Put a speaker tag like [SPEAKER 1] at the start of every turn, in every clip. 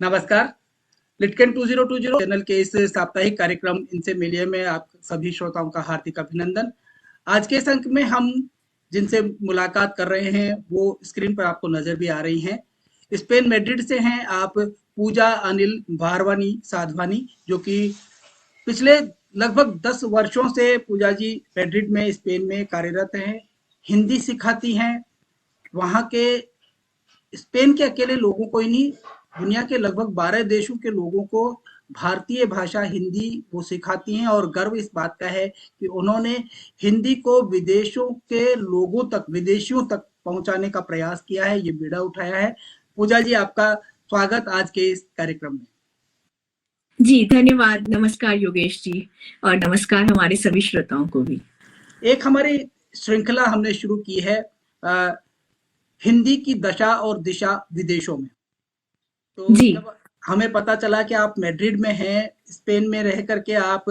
[SPEAKER 1] नमस्कार। लिटकेन 2020 चैनल के इस साप्ताहिक कार्यक्रम इनसे मिलिए में आप सभी श्रोताओं का हार्दिक अभिनंदन। आज के इस अंक में हम जिनसे मुलाकात कर रहे हैं वो स्क्रीन पर आपको नजर भी आ रही हैं। स्पेन मैड्रिड से हैं आप पूजा अनिल भारवानी साधवानी, जो कि पिछले लगभग 10 वर्षों से पूजा जी मैड्रिड में स्पेन में कार्यरत हैं। हिंदी सिखाती हैं। वहाँ के स्पेन के अकेले लोगों को ही नहीं, दुनिया के लगभग 12 देशों के लोगों को भारतीय भाषा हिंदी वो सिखाती हैं और गर्व इस बात का है कि उन्होंने हिंदी को विदेशों के लोगों तक, विदेशियों तक पहुंचाने का प्रयास किया है, ये बीड़ा उठाया है। पूजा जी, आपका स्वागत आज के इस कार्यक्रम में।
[SPEAKER 2] जी धन्यवाद। नमस्कार योगेश जी, और नमस्कार हमारे सभी श्रोताओं को भी।
[SPEAKER 1] एक हमारी श्रृंखला हमने शुरू की है हिंदी की दशा और दिशा विदेशों में। तो जब हमें पता चला कि आप मैड्रिड में हैं, स्पेन में रह करके आप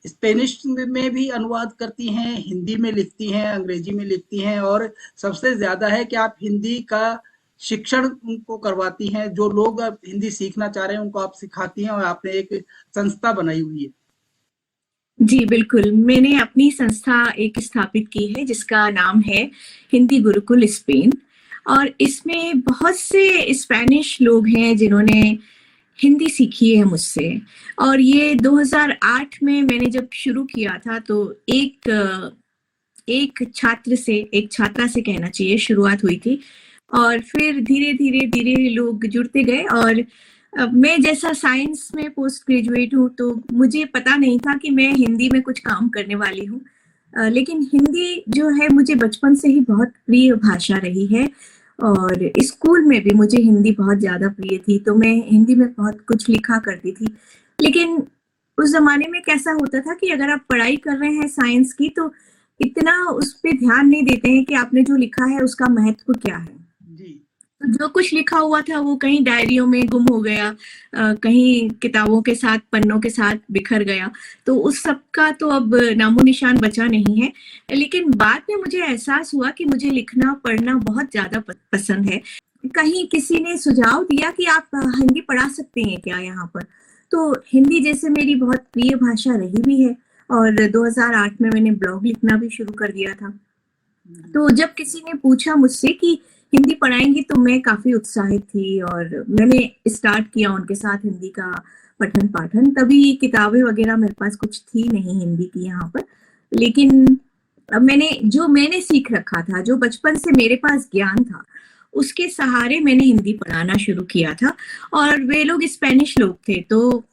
[SPEAKER 1] स्पेनिश में भी अनुवाद करती हैं, हिंदी में लिखती हैं, अंग्रेजी में लिखती हैं, और सबसे ज्यादा है कि आप हिंदी का शिक्षण उनको करवाती हैं। जो लोग अब हिंदी सीखना चाह रहे हैं उनको आप सिखाती हैं और आपने एक संस्था बनाई हुई है।
[SPEAKER 2] जी बिल्कुल, मैंने अपनी संस्था एक स्थापित की है जिसका नाम है हिंदी गुरुकुल स्पेन, और इसमें बहुत से स्पेनिश लोग हैं जिन्होंने हिंदी सीखी है मुझसे। और ये 2008 में मैंने जब शुरू किया था तो एक छात्रा से कहना चाहिए शुरुआत हुई थी, और फिर धीरे धीरे लोग जुड़ते गए। और मैं जैसा साइंस में पोस्ट ग्रेजुएट हूँ तो मुझे पता नहीं था कि मैं हिंदी में कुछ काम करने वाली हूँ, लेकिन हिंदी जो है मुझे बचपन से ही बहुत प्रिय भाषा रही है, और स्कूल में भी मुझे हिंदी बहुत ज्यादा प्रिय थी, तो मैं हिंदी में बहुत कुछ लिखा करती थी। लेकिन उस जमाने में कैसा होता था कि अगर आप पढ़ाई कर रहे हैं साइंस की तो इतना उस पर ध्यान नहीं देते हैं कि आपने जो लिखा है उसका महत्व क्या है। तो जो कुछ लिखा हुआ था वो कहीं डायरियों में गुम हो गया, कहीं किताबों के साथ, पन्नों के साथ बिखर गया, तो उस सब का तो अब नामो निशान बचा नहीं है। लेकिन बाद में मुझे एहसास हुआ कि मुझे लिखना पढ़ना बहुत ज्यादा पसंद है। कहीं किसी ने सुझाव दिया कि आप हिंदी पढ़ा सकते हैं क्या यहाँ पर, तो हिंदी जैसे मेरी बहुत प्रिय भाषा रही भी है, और 2008 में मैंने ब्लॉग लिखना भी शुरू कर दिया था। तो जब किसी ने पूछा मुझसे कि हिंदी पढ़ाएंगी तो मैं काफी उत्साहित थी, और मैंने स्टार्ट किया उनके साथ हिंदी का पठन पाठन। तभी किताबें वगैरह मेरे पास कुछ थी नहीं हिंदी की यहाँ पर, लेकिन मैंने सीख रखा था, जो बचपन से मेरे पास ज्ञान था, उसके सहारे मैंने हिंदी पढ़ाना शुरू किया था। और वे लोग स्पेनिश लोग थे, तो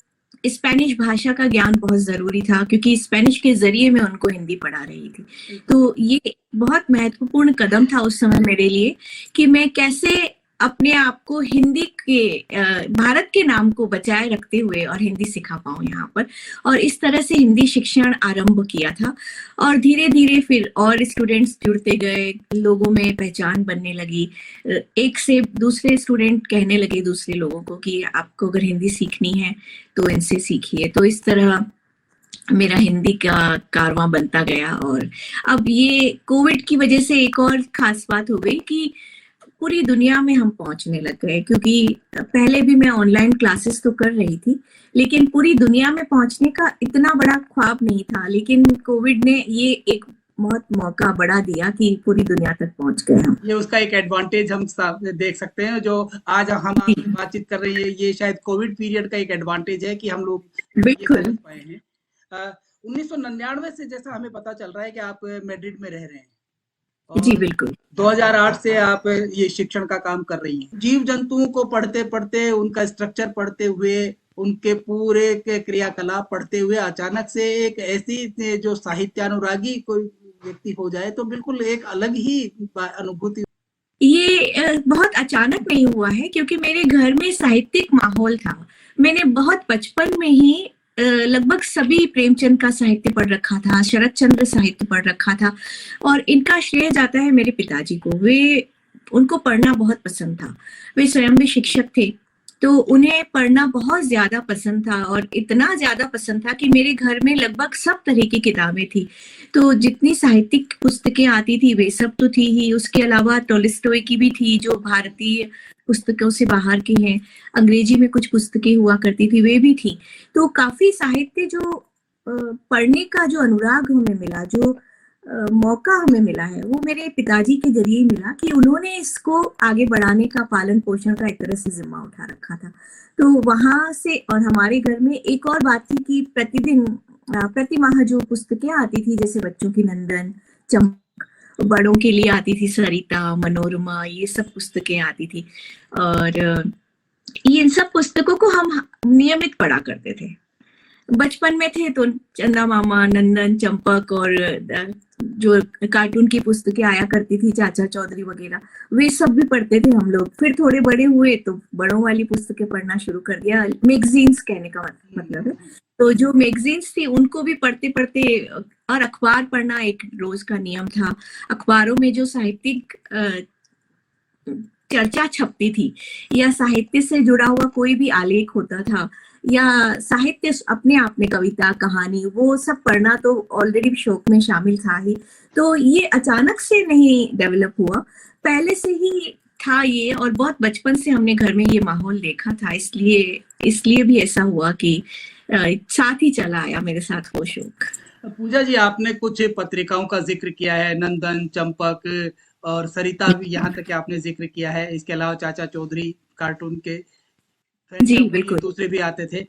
[SPEAKER 2] स्पेनिश भाषा का ज्ञान बहुत जरूरी था, क्योंकि स्पेनिश के जरिए मैं उनको हिंदी पढ़ा रही थी। तो ये बहुत महत्वपूर्ण कदम था उस समय मेरे लिए कि मैं कैसे अपने आप को हिंदी के भारत के नाम को बचाए रखते हुए और हिंदी सिखा पाऊं यहाँ पर। और इस तरह से हिंदी शिक्षण आरंभ किया था, और धीरे धीरे फिर और स्टूडेंट्स जुड़ते गए, लोगों में पहचान बनने लगी। एक से दूसरे स्टूडेंट कहने लगे दूसरे लोगों को कि आपको अगर हिंदी सीखनी है तो इनसे सीखिए। तो इस तरह मेरा हिंदी का कारवां बनता गया। और अब ये कोविड की वजह से एक और खास बात हो गई कि पूरी दुनिया में हम पहुंचने लग गए, क्योंकि पहले भी मैं ऑनलाइन क्लासेस तो कर रही थी, लेकिन पूरी दुनिया में पहुंचने का इतना बड़ा ख्वाब नहीं था। लेकिन कोविड ने ये एक बहुत मौका बड़ा दिया कि पूरी दुनिया तक पहुंच गए हम।
[SPEAKER 1] ये उसका एक एडवांटेज हम देख सकते हैं, जो आज हम बातचीत कर रही है, ये शायद कोविड पीरियड का एक एडवांटेज है कि हम लोग
[SPEAKER 2] बिल्कुल
[SPEAKER 1] पाए हैं। 1999 से जैसा हमें पता चल रहा है कि आप मैड्रिड में रह रहे हैं।
[SPEAKER 2] जी बिल्कुल।
[SPEAKER 1] 2008 से आप ये शिक्षण का काम कर रही हैं। जीव जंतुओं को पढ़ते पढ़ते, उनका स्ट्रक्चर पढ़ते हुए, उनके पूरे के क्रियाकलाप पढ़ते हुए अचानक से एक ऐसी जो साहित्यानुरागी कोई व्यक्ति हो जाए तो बिल्कुल एक अलग ही अनुभूति।
[SPEAKER 2] ये बहुत अचानक नहीं हुआ है, क्योंकि मेरे घर में साहित्यिक माहौल था। मैंने बहुत बचपन में ही लगभग सभी प्रेमचंद का साहित्य पढ़ रखा था, शरद चंद्र साहित्य पढ़ रखा था, और इनका श्रेय जाता है मेरे पिताजी को। उनको पढ़ना बहुत पसंद था, वे स्वयं भी शिक्षक थे, तो उन्हें पढ़ना बहुत ज्यादा पसंद था, और इतना ज्यादा पसंद था कि मेरे घर में लगभग सब तरह की किताबें थी। तो जितनी साहित्यिक पुस्तकें आती थी वे सब तो थी ही, उसके अलावा टोल्स्टॉय की भी थी, जो भारतीय पुस्तकों से बाहर की हैं, अंग्रेजी में कुछ पुस्तकें हुआ करती थी, वे भी थी। तो काफ़ी साहित्य जो पढ़ने का जो अनुराग हमें मिला, जो मौका हमें मिला है, वो मेरे पिताजी के ज़रिए मिला कि उन्होंने इसको आगे बढ़ाने का, पालन-पोषण का एक तरह से ज़िम्मा उठा रखा था। तो वहाँ से और हमारे घर में एक और बात थी कि प्रतिदिन प्रति माह जो पुस्तकें आती थी, जैसे बच्चों की नंदन, चंपक, बड़ों के लिए आती थी सरिता, मनोरमा, ये सब पुस्तकें आती थी और इन सब पुस्तकों को हम नियमित पढ़ा करते थे। बचपन में थे तो चंदा मामा, नंदन, चंपक और जो कार्टून की पुस्तकें आया करती थी, चाचा चौधरी वगैरह, वे सब भी पढ़ते थे हम लोग। फिर थोड़े बड़े हुए तो बड़ों वाली पुस्तकें पढ़ना शुरू कर दिया, मैगजीन्स कहने का मतलब है। तो जो मैगजीन्स थी उनको भी पढ़ते पढ़ते, और अखबार पढ़ना एक रोज का नियम था। अखबारों में जो साहित्यिक चर्चा छपती थी या साहित्य से जुड़ा हुआ कोई भी आलेख होता था या साहित्य अपने आप में, कविता, कहानी, वो सब पढ़ना तो ऑलरेडी शौक में शामिल था ही। तो ये अचानक से नहीं डेवलप हुआ, पहले से ही था ये, और बहुत बचपन से हमने घर में ये माहौल देखा था, इसलिए भी ऐसा हुआ कि साथ ही चला आया मेरे साथ वो शौक।
[SPEAKER 1] पूजा जी, आपने कुछ पत्रिकाओं का जिक्र किया है, नंदन, चंपक और सरिता भी यहाँ तक आपने जिक्र किया है। इसके अलावा चाचा चौधरी कार्टून के
[SPEAKER 2] जी बिल्कुल,
[SPEAKER 1] दूसरे भी आते थे।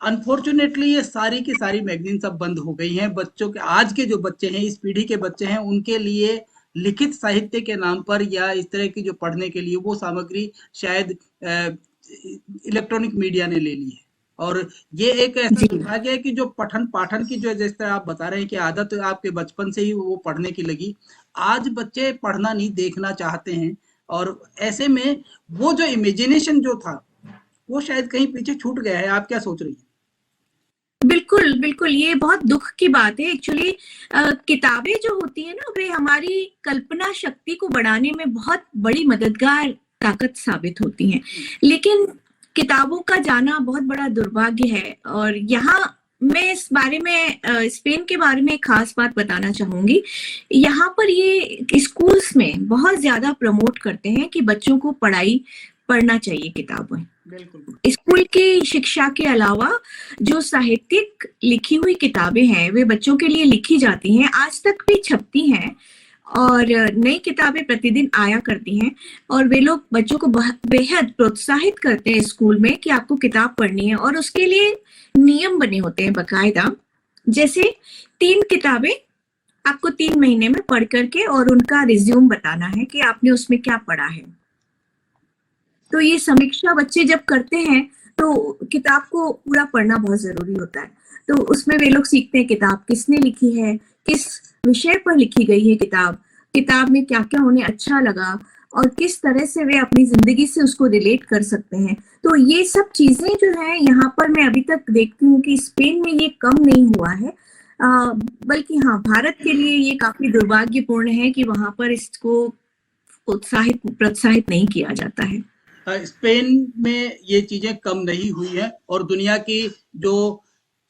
[SPEAKER 1] अनफॉर्चुनेटली ये सारी की सारी मैगजीन सब बंद हो गई हैं। बच्चों के, आज के जो बच्चे हैं, इस पीढ़ी के बच्चे हैं, उनके लिए लिखित साहित्य के नाम पर या इस तरह की जो पढ़ने के लिए वो सामग्री शायद इलेक्ट्रॉनिक मीडिया ने ले ली है। और ये एक ऐसा दुर्भाग्य है कि जो पठन पाठन की जो, जिस तरह आप बता रहे हैं कि आदत आपके बचपन से ही वो पढ़ने की लगी, आज बच्चे पढ़ना नहीं, देखना चाहते हैं। और ऐसे में वो जो इमेजिनेशन जो था वो शायद कहीं पीछे छूट गया है। आप क्या सोच रही हैं?
[SPEAKER 2] बिल्कुल, बिल्कुल, ये बहुत दुख की बात है। एक्चुअली किताबें जो होती है ना, वे हमारी कल्पना शक्ति को बढ़ाने में बहुत बड़ी मददगार ताकत साबित होती हैं। लेकिन किताबों का जाना बहुत बड़ा दुर्भाग्य है। और यहाँ मैं इस बारे में, स्पेन के बारे में एक खास बात बताना चाहूंगी। यहाँ पर ये स्कूल्स में बहुत ज्यादा प्रमोट करते हैं कि बच्चों को पढ़ना चाहिए किताबें। स्कूल की शिक्षा के अलावा जो साहित्यिक लिखी हुई किताबें हैं, वे बच्चों के लिए लिखी जाती हैं, आज तक भी छपती हैं और नई किताबें प्रतिदिन आया करती हैं। और वे लोग बच्चों को बेहद प्रोत्साहित करते हैं स्कूल में कि आपको किताब पढ़नी है, और उसके लिए नियम बने होते हैं बाकायदा। जैसे 3 किताबें आपको 3 महीने में पढ़ करके और उनका रिज्यूम बताना है कि आपने उसमें क्या पढ़ा है। तो ये समीक्षा बच्चे जब करते हैं तो किताब को पूरा पढ़ना बहुत जरूरी होता है। तो उसमें वे लोग सीखते हैं किताब किसने लिखी है, किस विषय पर लिखी गई है किताब में क्या क्या उन्हें अच्छा लगा और किस तरह से वे अपनी जिंदगी से उसको रिलेट कर सकते हैं। तो ये सब चीजें जो है यहाँ पर मैं अभी तक देखती हूँ कि स्पेन में ये कम नहीं हुआ है, बल्कि हाँ, भारत के लिए ये काफी दुर्भाग्यपूर्ण है कि वहां पर इसको प्रोत्साहित नहीं किया जाता है।
[SPEAKER 1] स्पेन में ये चीजें कम नहीं हुई है और दुनिया की जो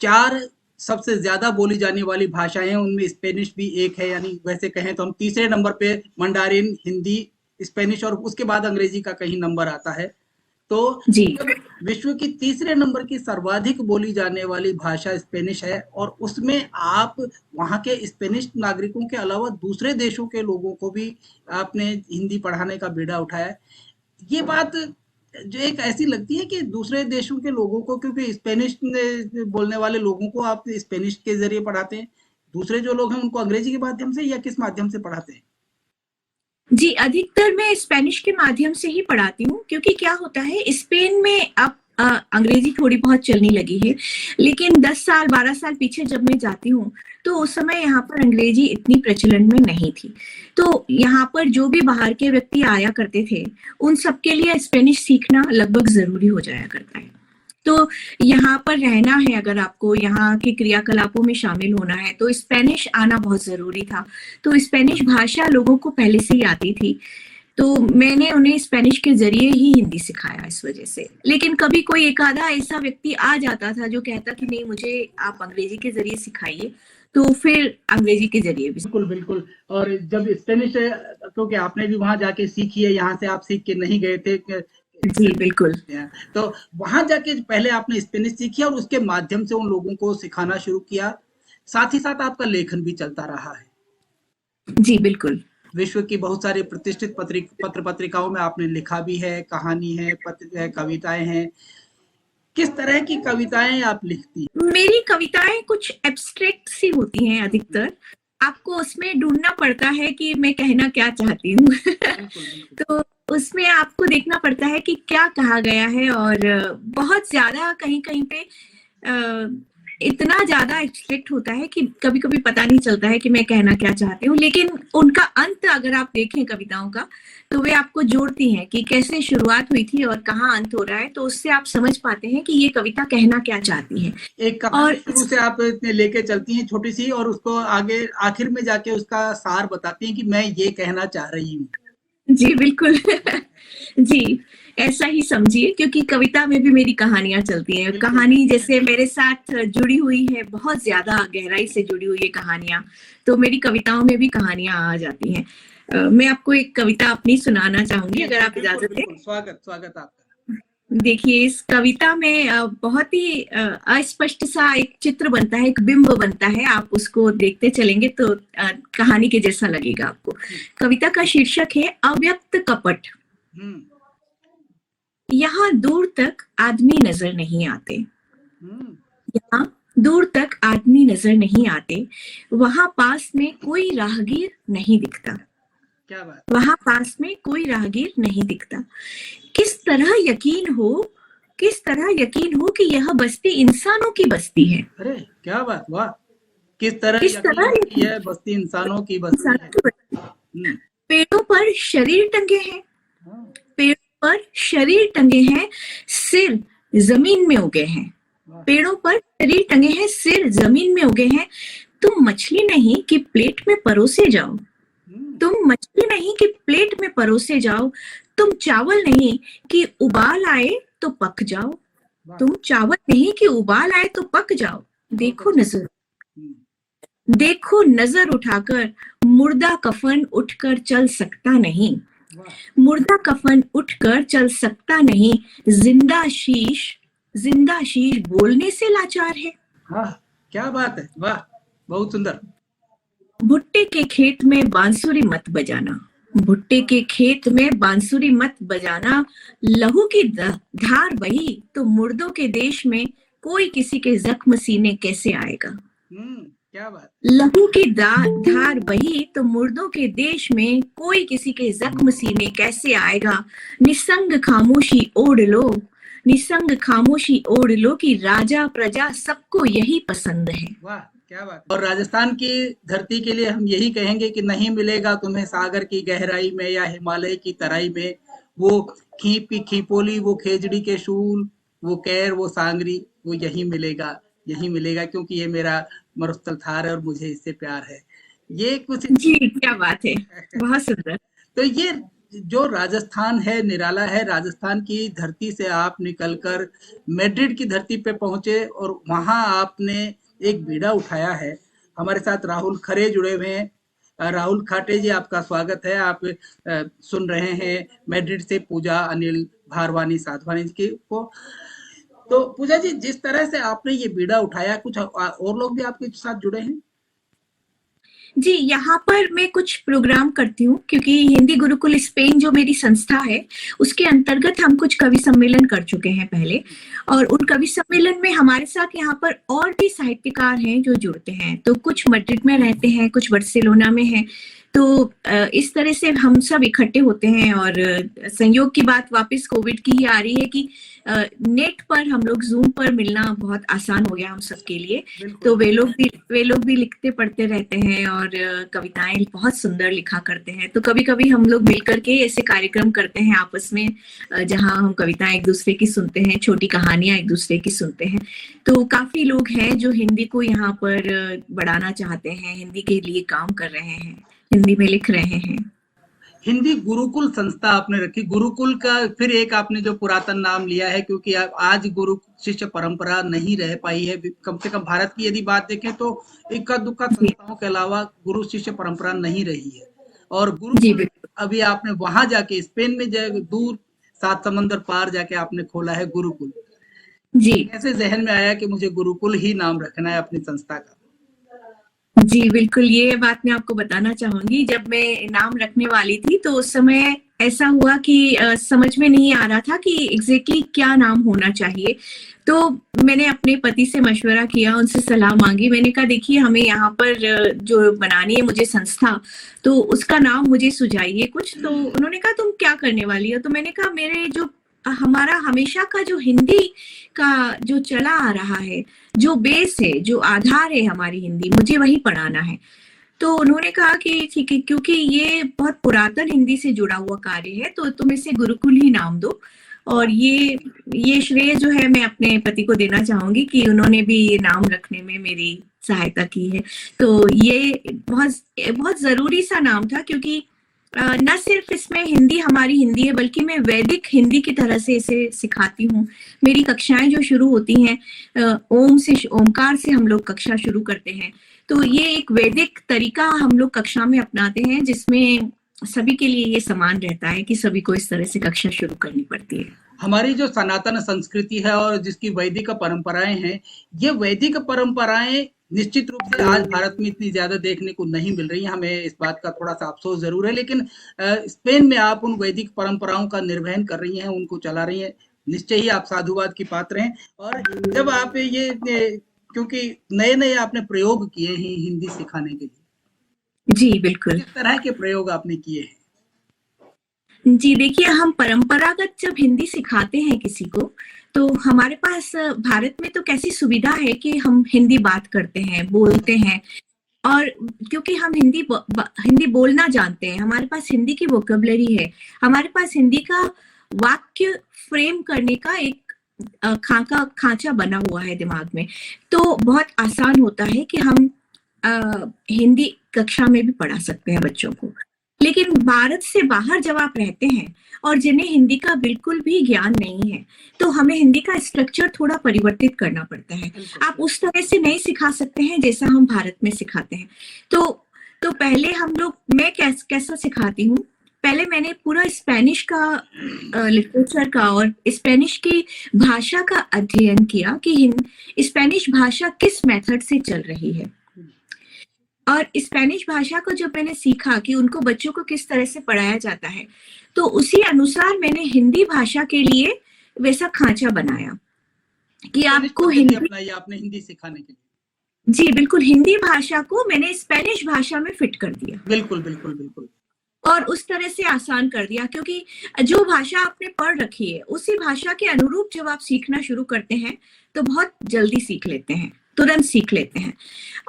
[SPEAKER 1] 4 सबसे ज्यादा बोली जाने वाली भाषाएं हैं उनमें स्पेनिश भी एक है। यानी वैसे कहें तो हम तीसरे नंबर पे मंडारिन, हिंदी, स्पेनिश और उसके बाद अंग्रेजी का कहीं नंबर आता है। तो विश्व की तीसरे नंबर की सर्वाधिक बोली जाने वाली भाषा स्पेनिश है और उसमें आप वहाँ के स्पेनिश नागरिकों के अलावा दूसरे देशों के लोगों को भी आपने हिंदी पढ़ाने का बीड़ा उठाया। ये बात जो एक ऐसी लगती है कि दूसरे देशों के लोगों को, क्योंकि स्पेनिश बोलने वाले लोगों को आप स्पेनिश के जरिए पढ़ाते हैं, दूसरे जो लोग हैं उनको अंग्रेजी के माध्यम से या किस माध्यम से पढ़ाते हैं?
[SPEAKER 2] जी, अधिकतर मैं स्पेनिश के माध्यम से ही पढ़ाती हूँ, क्योंकि क्या होता है स्पेन में अब अंग्रेजी थोड़ी बहुत चलने लगी है, लेकिन 10 साल 12 साल पीछे जब मैं जाती हूँ तो उस समय यहाँ पर अंग्रेजी इतनी प्रचलन में नहीं थी। तो यहाँ पर जो भी बाहर के व्यक्ति आया करते थे उन सबके लिए स्पेनिश सीखना लगभग जरूरी हो जाया करता है। तो यहाँ पर रहना है, अगर आपको यहाँ के क्रियाकलापों में शामिल होना है तो स्पेनिश आना बहुत जरूरी था। तो स्पेनिश भाषा लोगों को पहले से ही आती थी। तो मैंने उन्हें स्पेनिश के ज़रिए ही हिंदी सिखाया इस वजह से। लेकिन कभी कोई एक आधा ऐसा व्यक्ति आ जाता था जो कहता कि नहीं मुझे आप अंग्रेजी के ज़रिए सिखाइए, तो फिर अंग्रेजी के ज़रिए भी।
[SPEAKER 1] बिल्कुल, बिल्कुल। और जब स्पेनिश क्योंकि आपने भी वहाँ जाके सीखी है, यहाँ से आप सीख के नहीं गए थे
[SPEAKER 2] जी, बिल्कुल।
[SPEAKER 1] तो वहाँ जाके पहले आपने स्पेनिश सीखी और उसके माध्यम से उन लोगों को सिखाना शुरू किया। साथ ही साथ आपका लेखन भी चलता रहा है।
[SPEAKER 2] जी, बिल्कुल।
[SPEAKER 1] विश्व की बहुत सारी प्रतिष्ठित पत्रिकाओं में आपने लिखा भी है, कहानी है, कविताएँ हैं। किस तरह की कविताएँ आप लिखती हैं?
[SPEAKER 2] मेरी कविताएँ कुछ एब्स्ट्रैक्ट सी होती हैं अधिकतर। आपको उसमें ढूँढना पड़ता है कि मैं कहना क्या चाहती हूँ। तो उसमें आपको देखना पड़ता है कि क्या कहा गया है और बहुत ज़्यादा कहीं-कहीं पे इतना ज़्यादा एब्स्ट्रैक्ट होता है कि कभी-कभी पता नहीं चलता है कि मैं कहना क्या चाहती हूँ। लेकिन उनका अंत अगर आप देखें कविताओं का, तो वे आपको जोड़ती हैं कि कैसे शुरुआत हुई थी और कहाँ अंत हो रहा है, तो उससे आप समझ पाते हैं कि ये कविता कहना क्या चाहती है।
[SPEAKER 1] एक कहानी शुरू से आप लेके चलती हैं छोटी-सी और उसको आगे आखिर में जाके उसका सार बताती हैं कि मैं ये कहना चाह रही हूँ।
[SPEAKER 2] जी, बिल्कुल। जी, ऐसा ही समझिए क्योंकि कविता में भी मेरी कहानियाँ चलती हैं। कहानी जैसे मेरे साथ जुड़ी हुई है, बहुत ज़्यादा गहराई से जुड़ी हुई है कहानियाँ, तो मेरी कविताओं में भी कहानियाँ आ जाती हैं। मैं आपको एक कविता अपनी सुनाना चाहूँगी अगर आप इजाज़त दें।
[SPEAKER 1] स्वागत, स्वागत आपका।
[SPEAKER 2] देखिए, इस कविता में बहुत ही अस्पष्ट सा एक चित्र बनता है, एक बिंब बनता है। आप उसको देखते चलेंगे तो कहानी के जैसा लगेगा आपको। कविता का शीर्षक है अव्यक्त कपट। यहाँ दूर तक आदमी नजर नहीं आते। यहाँ दूर तक आदमी नजर नहीं आते। वहां पास में कोई राहगीर नहीं दिखता।
[SPEAKER 1] क्या बात?
[SPEAKER 2] वहां पास में कोई राहगीर नहीं दिखता। किस तरह यकीन हो कि यह बस्ती इंसानों की बस्ती है।
[SPEAKER 1] अरे क्या बात, वाह! किस तरह यकीन यह बस्ती इंसानों की बस्ती है।
[SPEAKER 2] पेड़ों पर शरीर टंगे हैं। पेड़ों पर शरीर टंगे हैं, सिर जमीन में उगे हैं। पेड़ों पर शरीर टंगे हैं, सिर जमीन में उगे हैं। तुम मछली नहीं कि प्लेट में परोसे जाओ। तुम मछली नहीं कि प्लेट में परोसे जाओ। तुम चावल नहीं कि उबाल आए तो पक जाओ। तुम चावल नहीं कि उबाल आए तो पक जाओ। देखो नजर उठाकर मुर्दा कफन उठकर चल सकता नहीं। मुर्दा कफन उठकर चल सकता नहीं। जिंदा शीश बोलने से लाचार है।
[SPEAKER 1] हाँ, क्या बात है, वाह, बहुत सुंदर।
[SPEAKER 2] भुट्टे के खेत में बांसुरी मत बजाना। भुट्टे के खेत में बांसुरी मत बजाना। लहू की धार बही तो मुर्दों के देश में कोई किसी के जख्म सीने कैसे आएगा।
[SPEAKER 1] क्या बात।
[SPEAKER 2] लहू की धार बही तो मुर्दों के देश में कोई किसी के जख्म सीने कैसे आएगा। निसंग खामोशी ओढ़ लो। निसंग खामोशी ओढ़ लो कि राजा प्रजा सबको यही पसंद है।
[SPEAKER 1] वाह, क्या बात। और राजस्थान की धरती के लिए हम यही कहेंगे कि नहीं मिलेगा तुम्हें सागर की गहराई में या हिमालय की तराई में वो खीपोली, वो खेजड़ी के शूल, वो कैर, वो सांगरी, वो यही मिलेगा क्योंकि ये मेरा मरुस्थल थार है और मुझे इससे प्यार है। ये कुछ
[SPEAKER 2] जी, क्या बात है, बहुत सुंदर।
[SPEAKER 1] तो ये जो राजस्थान है निराला है। राजस्थान की धरती से आप निकलकर मैड्रिड की धरती पे पहुंचे और वहां आपने एक बीड़ा उठाया है। हमारे साथ राहुल खरे जुड़े हुए हैं। राहुल खाटे जी, आपका स्वागत है। आप सुन रहे हैं मैड्रिड से पूजा अनिल भारवानी साधवानी जी को। तो पूजा जी, जिस तरह से आपने ये बीड़ा उठाया, कुछ और लोग भी आपके साथ जुड़े हैं?
[SPEAKER 2] जी, यहाँ पर मैं कुछ प्रोग्राम करती हूँ क्योंकि हिंदी गुरुकुल स्पेन जो मेरी संस्था है उसके अंतर्गत हम कुछ कवि सम्मेलन कर चुके हैं पहले, और उन कवि सम्मेलन में हमारे साथ यहाँ पर और भी साहित्यकार हैं जो जुड़ते हैं। तो कुछ मैड्रिड में रहते हैं, कुछ बार्सिलोना में हैं। तो इस तरह से हम सब इकट्ठे होते हैं और संयोग की बात वापस कोविड की ही आ रही है कि नेट पर हम लोग जूम पर मिलना बहुत आसान हो गया हम सब के लिए। तो वे लोग भी लिखते पढ़ते रहते हैं और कविताएं बहुत सुंदर लिखा करते हैं। तो कभी कभी हम लोग मिलकर के ऐसे कार्यक्रम करते हैं आपस में जहां हम कविताएं एक दूसरे की सुनते हैं, छोटी कहानियां एक दूसरे की सुनते हैं। तो काफी लोग हैं जो हिंदी को यहाँ पर बढ़ाना चाहते हैं, हिंदी के लिए काम कर रहे हैं, हिंदी में लिख रहे हैं।
[SPEAKER 1] हिंदी गुरुकुल संस्था आपने रखी, गुरुकुल का फिर एक आपने जो पुरातन नाम लिया है, क्योंकि आज गुरु शिष्य परंपरा नहीं रह पाई है। कम से कम भारत की यदि बात देखें तो इक्का दुक्का
[SPEAKER 2] जी
[SPEAKER 1] संस्थाओं के अलावा गुरु शिष्य परंपरा नहीं रही है। और
[SPEAKER 2] जी
[SPEAKER 1] गुरुकुल
[SPEAKER 2] बिल्कुल।
[SPEAKER 1] अभी आपने वहां जाके स्पेन में दूर 7 समंदर पार जाके आपने खोला है गुरुकुल।
[SPEAKER 2] जी
[SPEAKER 1] कैसे जहन में आया कि मुझे गुरुकुल ही नाम रखना है अपनी संस्था का?
[SPEAKER 2] जी, बिल्कुल, ये बात मैं आपको बताना चाहूँगी। जब मैं नाम रखने वाली थी, तो उस समय ऐसा हुआ कि समझ में नहीं आ रहा था कि एग्ज़ैक्टली क्या नाम होना चाहिए। तो मैंने अपने पति से मशवरा किया, उनसे सलाह माँगी। मैंने कहा, देखिए, हमें यहाँ पर जो बनानी है मुझे संस्था, तो उसका नाम मुझे सुझाइए कुछ। तो उन्होंने कहा, "तुम क्या करने वाली हो?" तो मैंने कहा, "मेरे जो हमारा हमेशा का जो हिंदी का जो चला आ रहा है, जो बेस है, जो आधार है हमारी हिंदी, मुझे वही पढ़ाना है।" तो उन्होंने कहा कि ठीक है, क्योंकि ये बहुत पुरातन हिंदी से जुड़ा हुआ कार्य है, तो तुम इसे गुरुकुल ही नाम दो। और ये श्रेय जो है मैं अपने पति को देना चाहूँगी कि उन्होंने भी ये नाम रखने में मेरी सहायता की है। तो ये बहुत बहुत ज़रूरी सा नाम था, क्योंकि ना सिर्फ इसमें हिंदी हमारी हिंदी है, बल्कि मैं वैदिक हिंदी की तरह से इसे सिखाती हूँ। मेरी कक्षाएँ जो शुरू होती हैं, ओमकार से हम लोग कक्षा शुरू करते हैं। तो ये एक वैदिक तरीका हम लोग कक्षा में अपनाते हैं, जिसमें सभी के लिए ये समान रहता है कि सभी को इस तरह से कक्षा शुरू करनी पड़ती है।
[SPEAKER 1] हमारी जो सनातन संस्कृति है और जिसकी वैदिक परंपराएं हैं, ये वैदिक परंपराएं निश्चित रूप से आज भारत में इतनी ज्यादा देखने को नहीं मिल रही हैं। हमें इस बात का थोड़ा सा अफसोस जरूर है, लेकिन स्पेन में आप उन वैदिक परंपराओं का निर्वहन कर रही हैं, उनको चला रही हैं। निश्चय ही आप साधुवाद की पात्र हैं। और जब आप क्योंकि नए नए आपने प्रयोग किए हैं हिंदी सिखाने के लिए,
[SPEAKER 2] जी, बिल्कुल।
[SPEAKER 1] किस तरह के प्रयोग आपने किए हैं?
[SPEAKER 2] जी, देखिए, हम परंपरागत जब हिंदी सिखाते हैं किसी को, तो हमारे पास भारत में तो कैसी सुविधा है कि हम हिंदी बात करते हैं, बोलते हैं। और क्योंकि हम हिंदी बोलना जानते हैं, हमारे पास हिंदी की वोकैब्युलरी है, हमारे पास हिंदी का वाक्य फ्रेम करने का एक खांचा बना हुआ है दिमाग में। तो बहुत आसान होता है कि हम हिंदी कक्षा में भी पढ़ा सकते हैं बच्चों को। लेकिन भारत से बाहर जब आप रहते हैं और जिन्हें हिंदी का बिल्कुल भी ज्ञान नहीं है, तो हमें हिंदी का स्ट्रक्चर थोड़ा परिवर्तित करना पड़ता है। आप उस तरह से नहीं सिखा सकते हैं जैसा हम भारत में सिखाते हैं। तो पहले मैं कैसा सिखाती हूँ, पहले मैंने पूरा स्पेनिश का लिटरेचर का और स्पेनिश की भाषा का अध्ययन किया कि स्पेनिश भाषा किस मेथड से चल रही है। और स्पेनिश भाषा को जब मैंने सीखा कि उनको बच्चों को किस तरह से पढ़ाया जाता है, तो उसी अनुसार मैंने हिंदी भाषा के लिए वैसा खांचा बनाया कि आपको हिंदी
[SPEAKER 1] अपनाई आपने हिंदी सिखाने के लिए।
[SPEAKER 2] जी, बिल्कुल, हिंदी भाषा को मैंने स्पेनिश भाषा में फिट कर दिया।
[SPEAKER 1] बिल्कुल, बिल्कुल, बिल्कुल।
[SPEAKER 2] और उस तरह से आसान कर दिया, क्योंकि जो भाषा आपने पढ़ रखी है, उसी भाषा के अनुरूप जब आप सीखना शुरू करते हैं, तो बहुत जल्दी सीख लेते हैं, तुरंत सीख लेते हैं।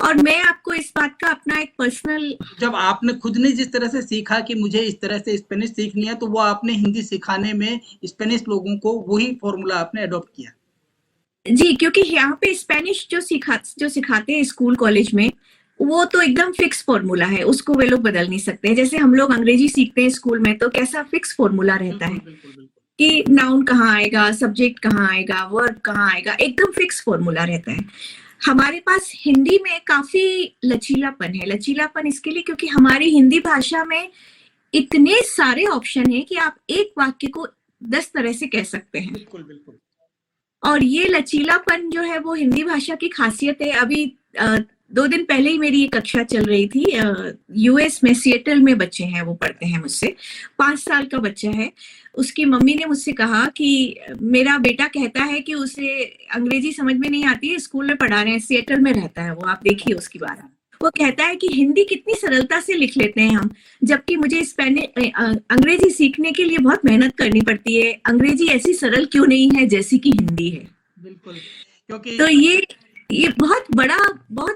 [SPEAKER 2] और मैं आपको इस बात का अपना एक पर्सनल
[SPEAKER 1] जब आपने खुद ने जिस तरह से सीखा कि मुझे इस तरह से स्पेनिश सीखनी है, तो वो आपने हिंदी सिखाने में स्पेनिश लोगों को वही फॉर्मूला आपने अडॉप्ट किया।
[SPEAKER 2] जी, क्योंकि यहाँ पे स्पेनिश जो सिखाते हैं स्कूल कॉलेज में, वो तो एकदम फिक्स फॉर्मूला है, उसको वे लोग बदल नहीं सकते। जैसे हम लोग अंग्रेजी सीखते हैं स्कूल में, तो कैसा फिक्स फॉर्मूला रहता है कि नाउन कहाँ आएगा, सब्जेक्ट कहाँ आएगा, वर्ब कहाँ आएगा, एकदम फिक्स फॉर्मूला रहता है। हमारे पास हिंदी में काफी लचीलापन है। लचीलापन इसके लिए क्योंकि हमारी हिंदी भाषा में इतने सारे ऑप्शन है कि आप एक वाक्य को 10 तरह से कह सकते हैं।
[SPEAKER 1] बिल्कुल, बिल्कुल।
[SPEAKER 2] और ये लचीलापन जो है वो हिंदी भाषा की खासियत है। अभी 2 दिन पहले ही मेरी एक कक्षा चल रही थी यूएस में, सिएटल में बच्चे हैं, वो पढ़ते हैं मुझसे। 5 साल का बच्चा है। उसकी मम्मी ने मुझसे कहा कि मेरा बेटा कहता है कि उसे अंग्रेजी समझ में नहीं आती है, स्कूल में पढ़ा रहे हैं, सिएटल में रहता है वो, आप देखिए उसकी बात। वो कहता है कि हिंदी कितनी सरलता से लिख लेते हैं हम, जबकि मुझे अंग्रेजी सीखने के लिए बहुत मेहनत करनी पड़ती है। अंग्रेजी ऐसी सरल क्यों नहीं है जैसी कि हिंदी है।
[SPEAKER 1] बिल्कुल, क्योंकि
[SPEAKER 2] तो ये बहुत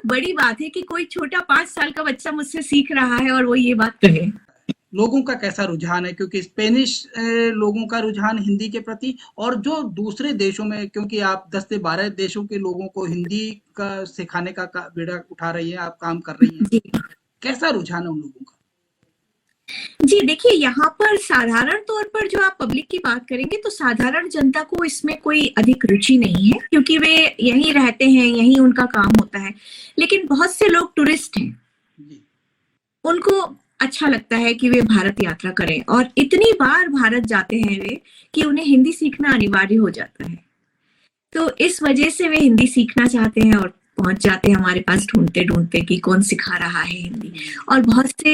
[SPEAKER 2] बड़ी बात है कि कोई छोटा 5 साल का बच्चा मुझसे सीख रहा है और वो ये बात कहे।
[SPEAKER 1] लोगों का कैसा रुझान है, क्योंकि स्पेनिश लोगों का रुझान हिंदी के प्रति, और जो दूसरे देशों में, क्योंकि आप 10 से 12 देशों के लोगों को हिंदी का सिखाने का बेड़ा उठा रही हैं, आप काम कर रही हैं,
[SPEAKER 2] जी।
[SPEAKER 1] कैसा रुझान है उन लोगों का?
[SPEAKER 2] जी देखिए, यहाँ पर साधारण तौर पर जो आप पब्लिक की बात करेंगे तो साधारण जनता को इसमें कोई अधिक रुचि नहीं है, क्योंकि वे यहीं रहते हैं, यहीं उनका काम होता है। लेकिन बहुत से लोग टूरिस्ट हैं, उनको अच्छा लगता है कि वे भारत यात्रा करें, और इतनी बार भारत जाते हैं वे कि उन्हें हिंदी सीखना अनिवार्य हो जाता है। तो इस वजह से वे हिंदी सीखना चाहते हैं और पहुंच जाते हैं हमारे पास ढूंढते ढूंढते कि कौन सिखा रहा है हिंदी। और बहुत से,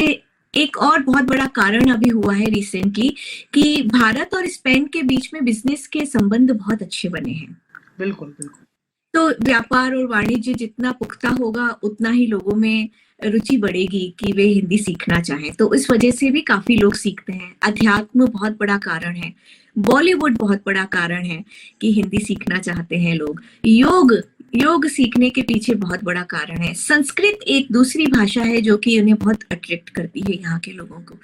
[SPEAKER 2] एक और बहुत बड़ा कारण अभी हुआ है रिसेंटली कि भारत और स्पेन के बीच में बिजनेस के संबंध बहुत अच्छे बने हैं।
[SPEAKER 1] बिल्कुल बिल्कुल।
[SPEAKER 2] तो व्यापार और वाणिज्य जितना पुख्ता होगा उतना ही लोगों में रुचि बढ़ेगी कि वे हिंदी सीखना चाहें। तो इस वजह से भी काफी लोग सीखते हैं। अध्यात्म बहुत बड़ा कारण है, बॉलीवुड बहुत बड़ा कारण है कि हिंदी सीखना चाहते हैं लोग। योग सीखने के पीछे बहुत बड़ा कारण है। संस्कृत एक दूसरी भाषा है जो कि उन्हें बहुत अट्रैक्ट करती है यहाँ के लोगों को।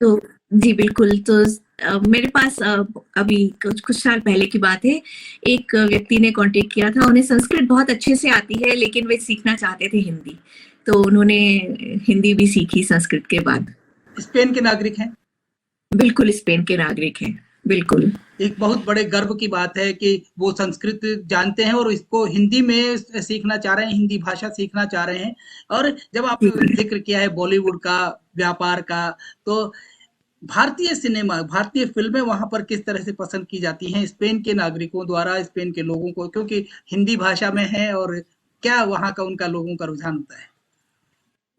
[SPEAKER 2] तो जी बिल्कुल। तो मेरे पास अभी कुछ साल पहले की बात है, एक व्यक्ति ने कांटेक्ट किया था, उन्हें संस्कृत बहुत अच्छे से आती है लेकिन वे सीखना चाहते थे हिंदी, तो उन्होंने हिंदी भी सीखी संस्कृत के बाद।
[SPEAKER 1] स्पेन के नागरिक हैं?
[SPEAKER 2] बिल्कुल स्पेन के नागरिक हैं, बिल्कुल।
[SPEAKER 1] एक बहुत बड़े गर्व की बात है कि वो संस्कृत जानते हैं और इसको हिंदी में सीखना चाह रहे हैं, हिंदी भाषा सीखना चाह रहे हैं। और जब आप जिक्र किया है बॉलीवुड का, व्यापार का, तो भारतीय सिनेमा, भारतीय फिल्में वहां पर किस तरह से पसंद की जाती हैं स्पेन के नागरिकों द्वारा, स्पेन के लोगों को, क्योंकि हिंदी भाषा में है, और क्या वहां का उनका लोगों का रुझान होता है?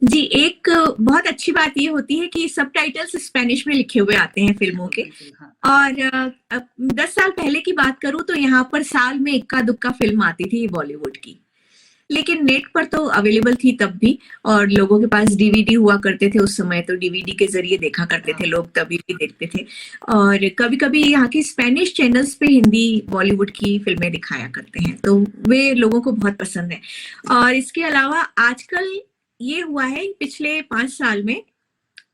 [SPEAKER 2] जी, एक बहुत अच्छी बात ये होती है कि सबटाइटल्स स्पेनिश में लिखे हुए आते हैं फिल्मों के।
[SPEAKER 1] हाँ।
[SPEAKER 2] और 10 साल पहले की बात करूं तो यहाँ पर साल में इक्का दुक्का फिल्म आती थी बॉलीवुड की, लेकिन नेट पर तो अवेलेबल थी तब भी, और लोगों के पास डीवीडी हुआ करते थे उस समय, तो डीवीडी के जरिए देखा करते थे लोग, तभी भी देखते थे। और कभी कभी यहाँ की स्पेनिश चैनल्स पे हिंदी बॉलीवुड की फिल्में दिखाया करते हैं, तो वे लोगों को बहुत पसंद है। और इसके अलावा आजकल ये हुआ है पिछले 5 साल में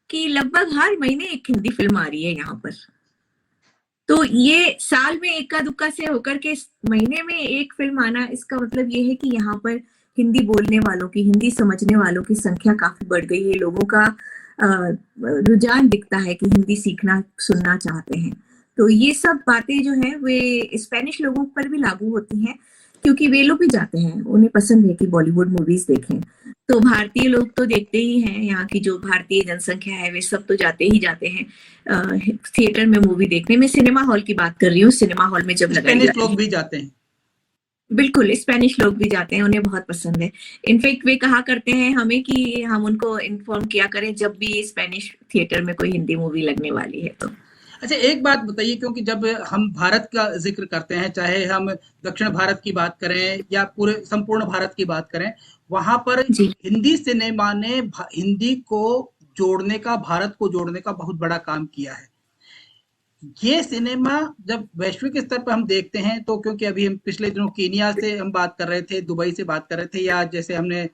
[SPEAKER 2] कि लगभग हर महीने एक हिंदी फिल्म आ रही है यहाँ पर। तो ये साल में इक्का दुक्का से होकर के महीने में एक फिल्म आना, इसका मतलब ये है कि यहाँ पर हिंदी बोलने वालों की, हिंदी समझने वालों की संख्या काफी बढ़ गई है। लोगों का रुझान दिखता है कि हिंदी सीखना, सुनना चाहते हैं। तो ये सब बातें जो है वे स्पेनिश लोगों पर भी लागू होती हैं, क्योंकि वे लोग भी जाते हैं, उन्हें पसंद है कि बॉलीवुड मूवीज देखें। तो भारतीय लोग तो देखते ही हैं, यहाँ की जो भारतीय जनसंख्या है वे सब तो जाते ही जाते हैं थिएटर में मूवी देखने। मैं सिनेमा हॉल की बात कर रही हूँ, सिनेमा हॉल में जब लगाई जाती है।
[SPEAKER 1] लोग भी जाते हैं?
[SPEAKER 2] बिल्कुल, स्पेनिश लोग भी जाते हैं, उन्हें बहुत पसंद है। इनफैक्ट वे कहा करते हैं हमें कि हम उनको इन्फॉर्म किया करें जब भी स्पेनिश थिएटर में कोई हिंदी मूवी लगने वाली है तो।
[SPEAKER 1] अच्छा, एक बात बताइए, क्योंकि जब हम भारत का जिक्र करते हैं, चाहे हम दक्षिण भारत की बात करें या पूरे संपूर्ण भारत की बात करें, वहां पर हिंदी सिनेमा ने हिंदी को जोड़ने का, भारत को जोड़ने का बहुत बड़ा काम किया है। ये सिनेमा जब वैश्विक स्तर पर हम देखते हैं, तो क्योंकि अभी हम पिछले दिनों कीनिया से हम बात कर रहे थे, दुबई से बात कर रहे थे, या जैसे हमने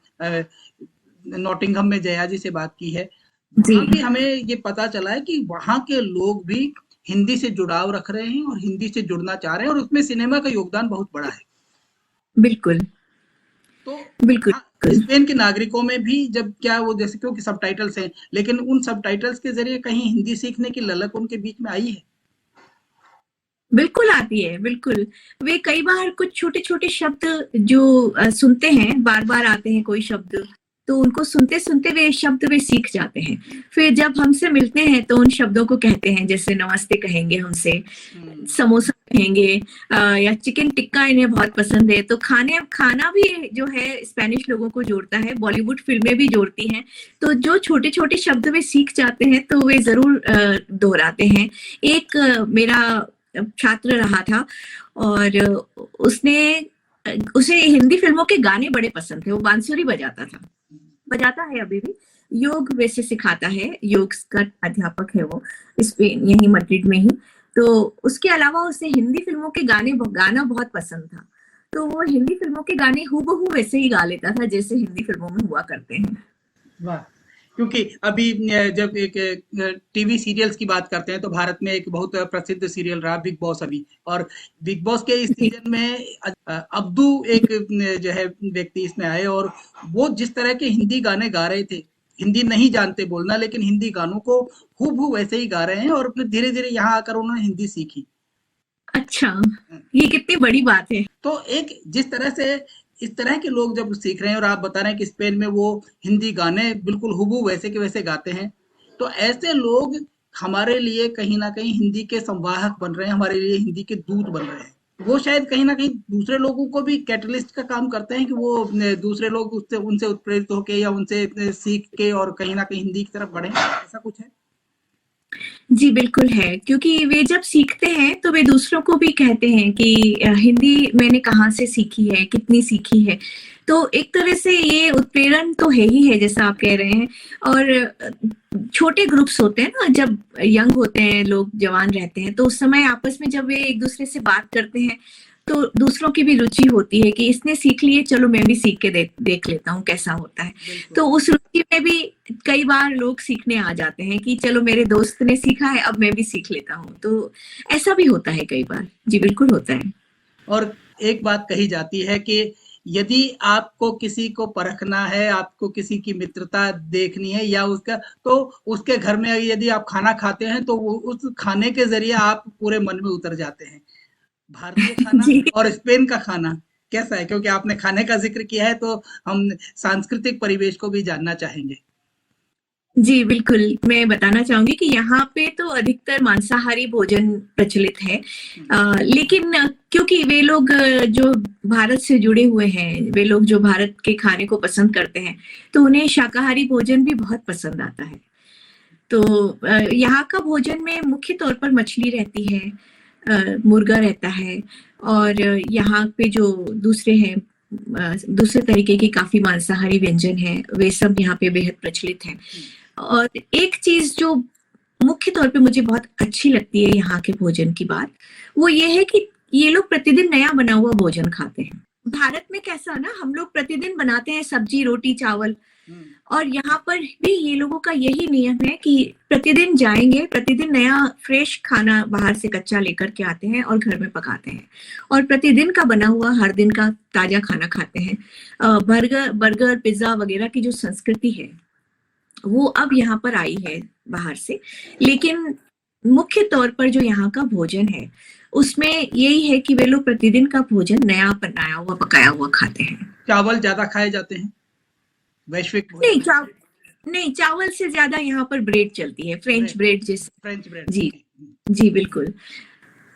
[SPEAKER 1] नॉटिंघम में जया जी से बात की है, वहाँ भी हमें ये पता चला है कि वहाँ के लोग भी हिंदी से जुड़ाव रख रहे हैं और हिंदी से जुड़ना चाह रहे हैं, और उसमें सिनेमा का योगदान बहुत बड़ा है।
[SPEAKER 2] बिल्कुल।
[SPEAKER 1] तो
[SPEAKER 2] बिल्कुल
[SPEAKER 1] स्पेन के नागरिकों में भी जब क्या वो, जैसे क्योंकि सबटाइटल्स हैं, लेकिन उन सबटाइटल्स के जरिए कहीं हिंदी सीखने की ललक उनके बीच में आई है?
[SPEAKER 2] बिल्कुल आती है, बिल्कुल। वे कई बार कुछ छोटे छोटे शब्द जो सुनते हैं, बार बार आते हैं कोई शब्द, तो उनको सुनते सुनते वे शब्द वे सीख जाते हैं। फिर जब हमसे मिलते हैं तो उन शब्दों को कहते हैं, जैसे नमस्ते कहेंगे हमसे, समोसा कहेंगे, या चिकन टिक्का इन्हें बहुत पसंद है। तो खाना भी जो है स्पेनिश लोगों को जोड़ता है, बॉलीवुड फिल्में भी जोड़ती हैं। तो जो छोटे छोटे शब्द वे सीख जाते हैं तो वे जरूर दोहराते हैं। एक मेरा छात्र रहा था और उसे हिंदी फिल्मों के गाने बड़े पसंद थे। वो बांसुरी बजाता है अभी भी, योग वैसे सिखाता है, योग का अध्यापक है वो, यही मैड्रिड में ही। तो उसके अलावा उसे हिंदी फिल्मों के गाना बहुत पसंद था, तो वो हिंदी फिल्मों के गाने हूबहू वैसे ही गा लेता था जैसे हिंदी फिल्मों में हुआ करते हैं।
[SPEAKER 1] वाह! क्योंकि अभी जब एक टीवी सीरियल्स की बात करते हैं, तो भारत में एक बहुत प्रसिद्ध सीरियल रहा बिग बॉस अभी, और बिग बॉस के इस सीजन में अब्दू एक जो है व्यक्ति इसमें आए, और वो जिस तरह के हिंदी गाने गा रहे थे, हिंदी नहीं जानते बोलना, लेकिन हिंदी गानों को हूबहू वैसे ही गा रहे हैं और फिर धीरे-धीरे यहाँ आकर उन्होंने हिंदी सीखी।
[SPEAKER 2] अच्छा, ये कितनी बड़ी बात है।
[SPEAKER 1] तो एक जिस तरह से इस तरह के लोग जब सीख रहे हैं और आप बता रहे हैं कि स्पेन में वो हिंदी गाने बिल्कुल हूबहू वैसे के वैसे गाते हैं, तो ऐसे लोग हमारे लिए कहीं न कहीं हिंदी के संवाहक बन रहे हैं, हमारे लिए हिंदी के दूत बन रहे हैं। वो शायद कहीं न कहीं दूसरे लोगों को भी कैटलिस्ट का काम करते हैं कि वो दूसरे लोग उससे उनसे उत्प्रेरित होके या उनसे सीख के और कहीं न कहीं हिंदी की तरफ बढ़ें, ऐसा कुछ है?
[SPEAKER 2] जी, बिल्कुल है, क्योंकि वे जब सीखते हैं तो वे दूसरों को भी कहते हैं कि हिंदी मैंने कहाँ से सीखी है, कितनी सीखी है। तो एक तरह से ये उत्प्रेरण तो है ही है, जैसा आप कह रहे हैं। और छोटे ग्रुप्स होते हैं ना, जब यंग होते हैं लोग, जवान रहते हैं, तो उस समय आपस में जब वे एक दूसरे से बात करते हैं तो दूसरों की भी रुचि होती है कि इसने सीख लिए, चलो मैं भी सीख के देख लेता हूँ कैसा होता है। तो उस रुचि में भी कई बार लोग सीखने आ जाते हैं कि चलो मेरे दोस्त ने सीखा है, अब मैं भी सीख लेता हूँ। तो ऐसा भी होता है कई बार। जी बिल्कुल होता है।
[SPEAKER 1] और एक बात कही जाती है कि यदि आपको किसी को परखना है, आपको किसी की मित्रता देखनी है या उसका, तो उसके घर में यदि आप खाना खाते हैं तो वो उस खाने के ज़रिए आप पूरे मन में उतर जाते हैं। भारतीय खाना
[SPEAKER 2] जी
[SPEAKER 1] और स्पेन का खाना कैसा है? क्योंकि आपने खाने का ज़िक्र किया है तो हम सांस्कृतिक परिवेश को भी जानना चाहेंगे।
[SPEAKER 2] जी, बिल्कुल। मैं बताना चाहूँगी कि यहाँ पे तो अधिकतर मांसाहारी भोजन प्रचलित है। लेकिन क्योंकि वे लोग जो भारत से जुड़े हुए हैं, वे लोग जो भारत के खाने को पसंद करते हैं, तो उन्हें शाकाहारी भोजन भी बहुत पसंद आता है। तो यहाँ का भोजन में मुख्य तौर पर मछली रहती है, मुर्गा रहता है, और यहाँ पे जो दूसरे हैं, दूसरे तरीके के काफ़ी मांसाहारी व्यंजन हैं, वे सब यहाँ पे बेहद प्रचलित हैं। और एक चीज़ जो मुख्य तौर पे मुझे बहुत अच्छी लगती है यहाँ के भोजन की बात, वो ये है कि ये लोग प्रतिदिन नया बना हुआ भोजन खाते हैं। भारत में कैसा ना, हम लोग प्रतिदिन बनाते हैं सब्जी, रोटी, चावल, और यहाँ पर भी ये लोगों का यही नियम है कि प्रतिदिन जाएंगे, प्रतिदिन नया फ्रेश खाना बाहर से कच्चा लेकर के आते हैं और घर में पकाते हैं, और प्रतिदिन का बना हुआ हर दिन का ताजा खाना खाते हैं। बर्गर, पिज्जा वगैरह की जो संस्कृति है वो अब यहाँ पर आई है बाहर से, लेकिन मुख्य तौर पर जो यहाँ का भोजन है उसमें यही है कि वे लोग प्रतिदिन का भोजन नया बनाया हुआ, पकाया हुआ खाते हैं।
[SPEAKER 1] चावल ज़्यादा खाए जाते हैं वैश्विक भोजन?
[SPEAKER 2] नहीं, चावल से ज्यादा यहाँ पर ब्रेड चलती है, फ्रेंच ब्रेड जिस।
[SPEAKER 1] French bread.
[SPEAKER 2] जी जी बिल्कुल।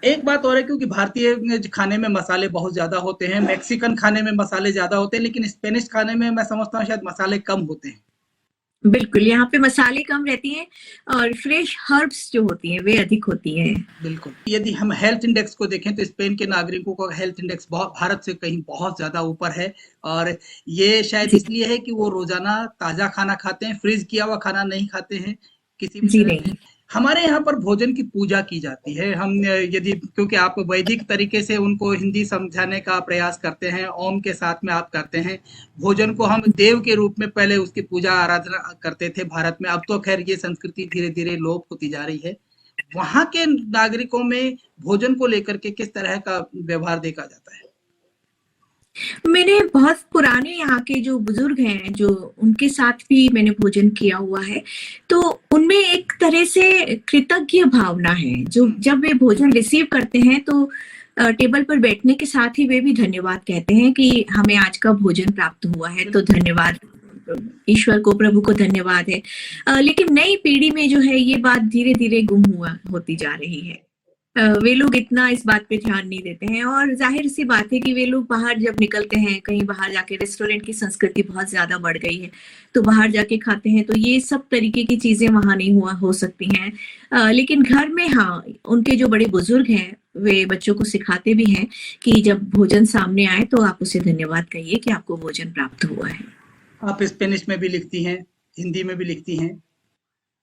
[SPEAKER 1] एक बात और है, क्योंकि भारतीय खाने में मसाले बहुत ज़्यादा होते हैं, मेक्सिकन खाने में मसाले ज़्यादा होते हैं, लेकिन स्पेनिश खाने में मैं समझता हूँ शायद मसाले कम होते हैं।
[SPEAKER 2] बिल्कुल, यहाँ पे मसाले कम रहती हैं और फ्रेश हर्ब्स जो होती हैं वे अधिक होती हैं।
[SPEAKER 1] बिल्कुल। यदि हम हेल्थ इंडेक्स को देखें तो स्पेन के नागरिकों का हेल्थ इंडेक्स भारत से कहीं बहुत ज़्यादा ऊपर है, और ये शायद इसलिए है कि वो रोज़ाना ताज़ा खाना खाते हैं, फ्रीज़ किया हुआ खाना नहीं खाते हैं किसी भी
[SPEAKER 2] जी
[SPEAKER 1] तरह।
[SPEAKER 2] नहीं।
[SPEAKER 1] हमारे यहाँ पर भोजन की पूजा की जाती है। हम यदि, क्योंकि आप वैदिक तरीके से उनको हिंदी समझाने का प्रयास करते हैं, ओम के साथ में आप करते हैं। भोजन को हम देव के रूप में पहले उसकी पूजा आराधना करते थे भारत में, अब तो खैर ये संस्कृति धीरे-धीरे लोप होती जा रही है। वहाँ के नागरिकों में भोजन को लेकर के किस तरह का व्यवहार देखा जाता है?
[SPEAKER 2] मैंने बहुत पुराने यहाँ के जो बुजुर्ग हैं, जो उनके साथ भी मैंने भोजन किया हुआ है, तो उनमें एक तरह से कृतज्ञ भावना है। जो जब वे भोजन रिसीव करते हैं तो टेबल पर बैठने के साथ ही वे भी धन्यवाद कहते हैं कि हमें आज का भोजन प्राप्त हुआ है, तो धन्यवाद, ईश्वर को, प्रभु को धन्यवाद है। लेकिन नई पीढ़ी में जो है ये बात धीरे धीरे गुम होती जा रही है। वे लोग इतना इस बात पे ध्यान नहीं देते हैं, और जाहिर सी बात है कि वे लोग बाहर जब निकलते हैं, कहीं बाहर जाके, रेस्टोरेंट की संस्कृति बहुत ज्यादा बढ़ गई है, तो बाहर जाके खाते हैं, तो ये सब तरीके की चीजें वहां नहीं हो सकती हैं। लेकिन घर में हाँ, उनके जो बड़े बुजुर्ग हैं वे बच्चों को सिखाते भी हैं कि जब भोजन सामने आए तो आप उसे धन्यवाद कहिए कि आपको भोजन प्राप्त हुआ है।
[SPEAKER 1] आप स्पेनिश में भी लिखती हैं, हिंदी में भी लिखती हैं।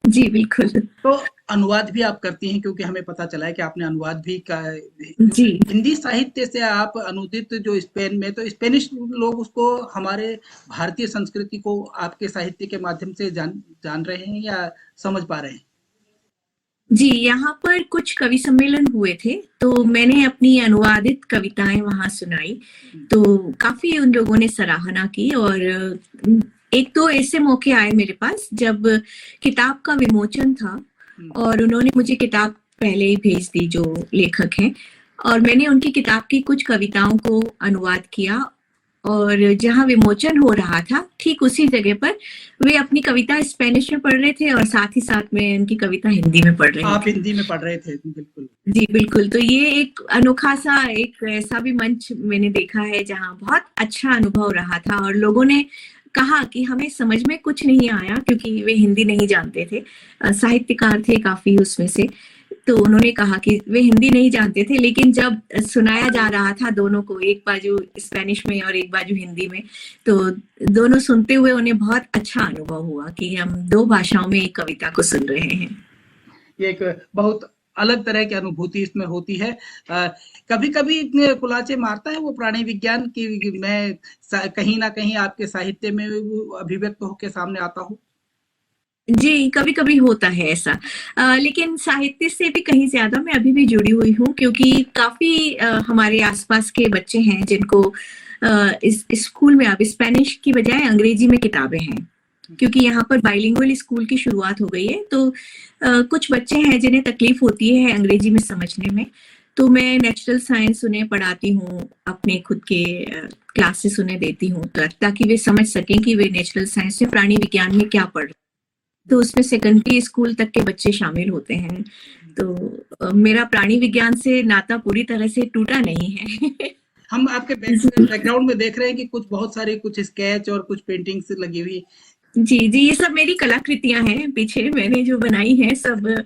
[SPEAKER 2] जी बिल्कुल।
[SPEAKER 1] तो अनुवाद भी आप करती हैं, क्योंकि हमें पता चला है कि आपने अनुवाद भी
[SPEAKER 2] जी।
[SPEAKER 1] हिंदी साहित्य से आप अनुदित जो स्पेन में, तो स्पेनिश लोग उसको, हमारे भारतीय संस्कृति को आपके साहित्य के माध्यम से जान रहे हैं या समझ पा रहे हैं?
[SPEAKER 2] जी, यहाँ पर कुछ कवि सम्मेलन हुए थे, तो मैंने अपनी अनुवादित कविताएं वहां सुनाई, तो काफी उन लोगों ने सराहना की, और एक तो ऐसे मौके आए मेरे पास जब किताब का विमोचन था और उन्होंने मुझे किताब पहले ही भेज दी जो लेखक हैं, और मैंने उनकी किताब की कुछ कविताओं को अनुवाद किया, और जहाँ विमोचन हो रहा था ठीक उसी जगह पर वे अपनी कविता स्पेनिश में पढ़ रहे थे और साथ ही साथ में उनकी कविता हिंदी में पढ़ रही थी।
[SPEAKER 1] आप हिंदी में पढ़ रहे थे? बिल्कुल
[SPEAKER 2] जी बिल्कुल। तो ये एक अनोखा सा एक ऐसा भी मंच मैंने देखा है जहाँ बहुत अच्छा अनुभव रहा था, और लोगों ने कहा कि हमें समझ में कुछ नहीं आया क्योंकि वे हिंदी नहीं जानते थे, साहित्यकार थे काफी उसमें से, तो उन्होंने कहा कि वे हिंदी नहीं जानते थे, लेकिन जब सुनाया जा रहा था दोनों को, एक बाजू स्पेनिश में और एक बाजू हिंदी में, तो दोनों सुनते हुए उन्हें बहुत अच्छा अनुभव हुआ कि हम दो भाषाओं में एक कविता को सुन रहे हैं।
[SPEAKER 1] ये एक बहुत अलग तरह की अनुभूति इसमें होती है। कभी कभी कुलाचे मारता है वो प्राणी विज्ञान की, मैं कहीं ना कहीं आपके साहित्य में अभिव्यक्त होकर सामने आता हूँ।
[SPEAKER 2] जी, कभी कभी होता है ऐसा, लेकिन साहित्य से भी कहीं ज्यादा मैं अभी भी जुड़ी हुई हूँ, क्योंकि काफी हमारे आसपास के बच्चे हैं जिनको इस स्कूल में अब स्पेनिश की बजाय अंग्रेजी में किताबें हैं, क्योंकि यहाँ पर बाइलिंगुअल स्कूल की शुरुआत हो गई है। तो कुछ बच्चे हैं जिन्हें तकलीफ होती है अंग्रेजी में समझने में, तो मैं नेचुरल साइंस उन्हें पढ़ाती हूँ, अपने खुद के क्लासेस उन्हें देती हूँ, ताकि वे समझ सकें कि वे नेचुरल साइंस में प्राणी विज्ञान में क्या पढ़ रहे हैं। तो उसमें सेकेंडरी स्कूल तक के बच्चे शामिल होते हैं। तो मेरा प्राणी विज्ञान से नाता पूरी तरह से टूटा नहीं है।
[SPEAKER 1] हम आपके बैकग्राउंड में देख रहे हैं कि कुछ बहुत सारे कुछ स्केच और कुछ पेंटिंग्स लगी हुई।
[SPEAKER 2] जी जी, ये सब मेरी कलाकृतियां हैं, पीछे मैंने जो बनाई है सब।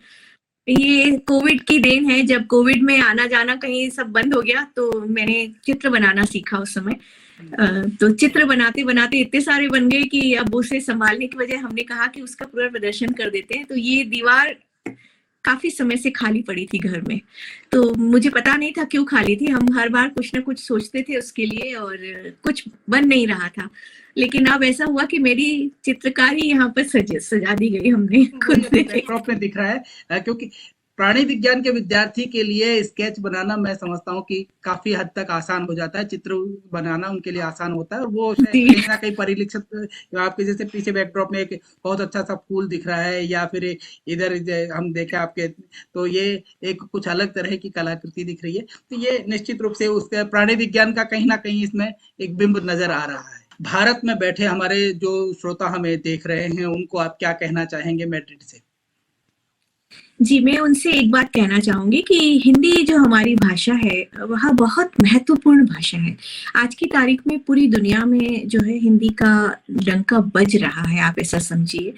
[SPEAKER 2] ये कोविड की देन है, जब कोविड में आना जाना कहीं सब बंद हो गया तो मैंने चित्र बनाना सीखा उस समय। तो चित्र बनाते बनाते इतने सारे बन गए कि अब उसे संभालने की वजह हमने कहा कि उसका पूरा प्रदर्शन कर देते हैं। तो ये दीवार काफी समय से खाली पड़ी थी घर में, तो मुझे पता नहीं था क्यों खाली थी। हम हर बार कुछ ना कुछ सोचते थे उसके लिए और कुछ बन नहीं रहा था, लेकिन अब ऐसा हुआ कि मेरी चित्रकारी यहाँ पर सजा दी गई हमने खुद से।
[SPEAKER 1] बैकड्रॉप में दिख रहा है, क्योंकि प्राणी विज्ञान के विद्यार्थी के लिए स्केच बनाना मैं समझता हूँ कि काफी हद तक आसान हो जाता है, चित्र बनाना उनके लिए आसान होता है। और वो कहीं ना कहीं परिलक्षित आपके जैसे पीछे बैकड्रॉप में एक बहुत अच्छा सा फूल दिख रहा है, या फिर इधर हम देखें आपके, तो ये एक कुछ अलग तरह की कलाकृति दिख रही है। तो ये निश्चित रूप से उसके प्राणी विज्ञान का कहीं ना कहीं इसमें एक बिंब नजर आ रहा है। भारत में बैठे हमारे जो श्रोता हमें देख रहे हैं उनको आप क्या कहना चाहेंगे मैड्रिड से?
[SPEAKER 2] जी, मैं उनसे एक बात कहना चाहूंगी कि हिंदी जो हमारी भाषा है वह बहुत महत्वपूर्ण भाषा है। आज की तारीख में पूरी दुनिया में जो है हिंदी का डंका बज रहा है, आप ऐसा समझिए।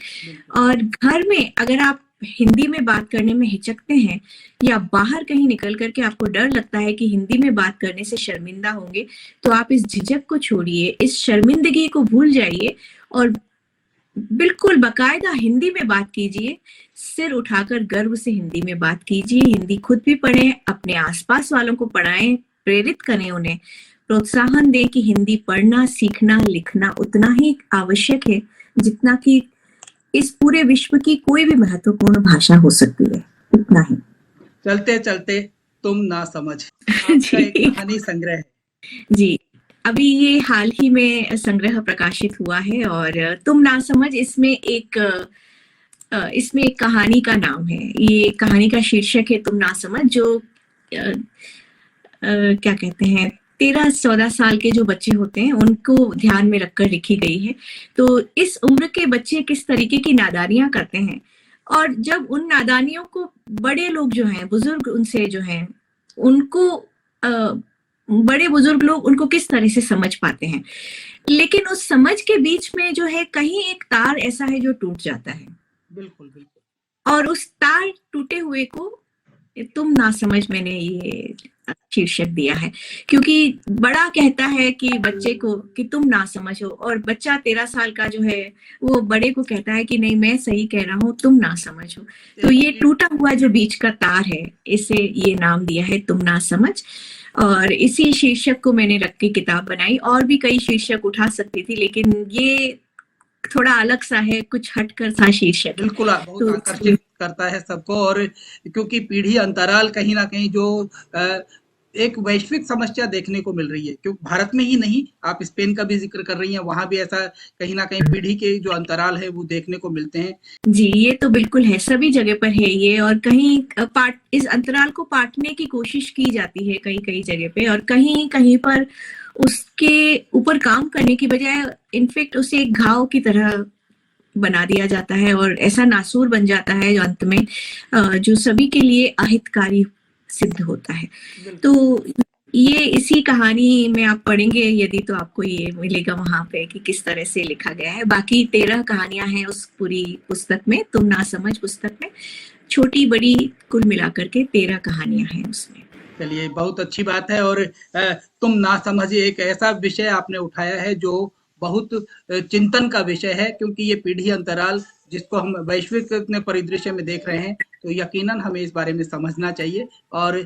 [SPEAKER 2] और घर में अगर आप हिंदी में बात करने में हिचकते हैं या बाहर कहीं निकल करके आपको डर लगता है कि हिंदी में बात करने से शर्मिंदा होंगे, तो आप इस झिझक को छोड़िए, इस शर्मिंदगी को भूल जाइए और बिल्कुल बाकायदा हिंदी में बात कीजिए। सिर उठाकर गर्व से हिंदी में बात कीजिए, हिंदी खुद भी पढ़ें, अपने आसपास वालों को पढ़ाएं, प्रेरित करें, उन्हें प्रोत्साहन दें कि हिंदी पढ़ना, सीखना, लिखना उतना ही आवश्यक है जितना कि इस पूरे विश्व की कोई भी महत्वपूर्ण भाषा हो सकती है, उतना ही।
[SPEAKER 1] चलते चलते तुम ना समझ, आपका एक कहानी संग्रह है।
[SPEAKER 2] जी, अभी ये हाल ही में संग्रह प्रकाशित हुआ है और तुम ना समझ इसमें एक कहानी का नाम है। ये कहानी का शीर्षक है तुम ना समझ, जो क्या कहते हैं 13-14 साल के जो बच्चे होते हैं उनको ध्यान में रखकर लिखी गई है। तो इस उम्र के बच्चे किस तरीके की नादानियां करते हैं और जब उन नादानियों को बड़े लोग जो हैं, बुजुर्ग उनसे जो हैं, उनको बड़े बुजुर्ग लोग उनको किस तरह से समझ पाते हैं, लेकिन उस समझ के बीच में जो है कहीं एक तार ऐसा है जो टूट जाता है।
[SPEAKER 1] बिल्कुल बिल्कुल।
[SPEAKER 2] और उस तार टूटे हुए को तुम ना समझ मैंने ये शीर्षक दिया है, क्योंकि बड़ा कहता है कि बच्चे को कि तुम ना समझो, और बच्चा 13 साल का जो है वो बड़े को कहता है कि नहीं मैं सही कह रहा हूँ, तुम ना समझो। तो ये टूटा हुआ जो बीच का तार है, इसे ये नाम दिया है तुम ना समझ। और इसी शीर्षक को मैंने रख के किताब बनाई। और भी कई शीर्षक उठा सकती थी, लेकिन ये थोड़ा अलग सा है, कुछ हटकर सा शीर्षक।
[SPEAKER 1] बिल्कुल, बहुत आकर्षित करता है सबको, और क्योंकि पीढ़ी अंतराल कहीं ना कहीं जो एक वैश्विक समस्या देखने को मिल रही है, क्योंकि भारत में ही नहीं, आप स्पेन का भी जिक्र कर रही हैं, वहां भी ऐसा कहीं ना कहीं पीढ़ी के जो अंतराल है वो देखने को मिलते हैं।
[SPEAKER 2] जी, ये तो बिल्कुल है, सभी जगह पर है ये, और कहीं पाट इस अंतराल को पाटने की कोशिश की जाती है कई कई जगह पे, और कहीं कहीं पर उसके ऊपर काम करने की बजाय इनफेक्ट उसे एक घाव की तरह बना दिया जाता है, और ऐसा नासूर बन जाता है जो अंत में जो सभी के लिए अहितकारी सिद्ध होता है। तो ये इसी कहानी में आप पढ़ेंगे यदि, तो आपको ये मिलेगा वहां पे कि किस तरह से लिखा गया है। बाकी 13 कहानियां हैं उस पूरी पुस्तक में, तुम ना समझ पुस्तक में, छोटी बड़ी कुल मिलाकर के 13 कहानियां हैं उसमें।
[SPEAKER 1] चलिए, बहुत अच्छी बात है। और तुम ना समझिए, एक ऐसा विषय आपने उठाया है जो बहुत चिंतन का विषय है, क्योंकि ये पीढ़ी अंतराल जिसको हम वैश्विक अपने परिदृश्य में देख रहे हैं, तो यकीनन हमें इस बारे में समझना चाहिए। और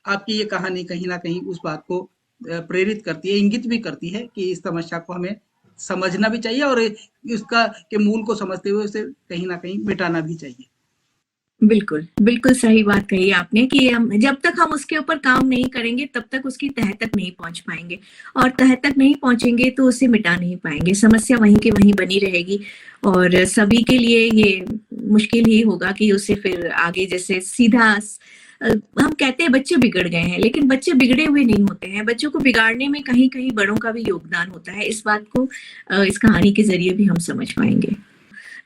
[SPEAKER 1] आपकी ये कहानी कहीं ना कहीं उस बात को प्रेरित करती है, इंगित भी करती है कि इस समस्या को हमें समझना भी चाहिए और इसका के मूल को समझते हुए उसे कहीं ना कहीं मिटाना भी चाहिए।
[SPEAKER 2] बिल्कुल, बिल्कुल सही बात कही आपने कि हम जब तक हम उसके ऊपर काम नहीं करेंगे तब तक उसकी तह तक नहीं पहुंच पाएंगे, और तह तक नहीं पहुंचेंगे तो उसे मिटा नहीं पाएंगे, समस्या वहीं की वहीं बनी रहेगी, और सभी के लिए ये मुश्किल ही होगा कि उसे फिर आगे जैसे सीधा हम कहते हैं बच्चे बिगड़ गए हैं, लेकिन बच्चे बिगड़े हुए नहीं होते हैं, बच्चों को बिगाड़ने में कहीं कहीं बड़ों का भी योगदान होता है। इस बात को इस कहानी के जरिए भी हम समझ पाएंगे।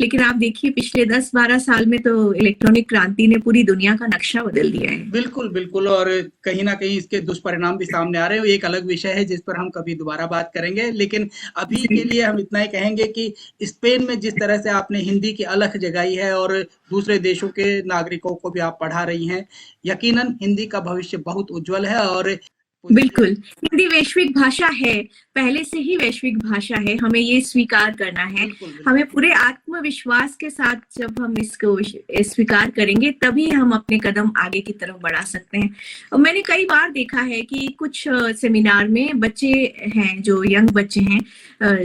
[SPEAKER 2] लेकिन आप देखिए पिछले 10-12 साल में तो इलेक्ट्रॉनिक क्रांति ने पूरी दुनिया का नक्शा बदल दिया है।
[SPEAKER 1] बिल्कुल, बिल्कुल। और कहीं न कहीं इसके दुष्परिणाम भी सामने आ रहे हैं। एक अलग विषय है जिस पर हम कभी दोबारा बात करेंगे। लेकिन अभी के लिए हम इतना ही कहेंगे कि स्पेन में जिस तरह से आपने हिंदी की अलख जगाई है और दूसरे देशों के नागरिकों को भी आप पढ़ा रही हैं, यकीनन हिंदी का भविष्य बहुत उज्ज्वल है। और
[SPEAKER 2] बिल्कुल, हिंदी वैश्विक भाषा है, पहले से ही वैश्विक भाषा है, हमें ये स्वीकार करना है। हमें पूरे आत्मविश्वास के साथ जब हम इसको स्वीकार करेंगे तभी हम अपने कदम आगे की तरफ बढ़ा सकते हैं। और मैंने कई बार देखा है कि कुछ सेमिनार में बच्चे हैं, जो यंग बच्चे हैं,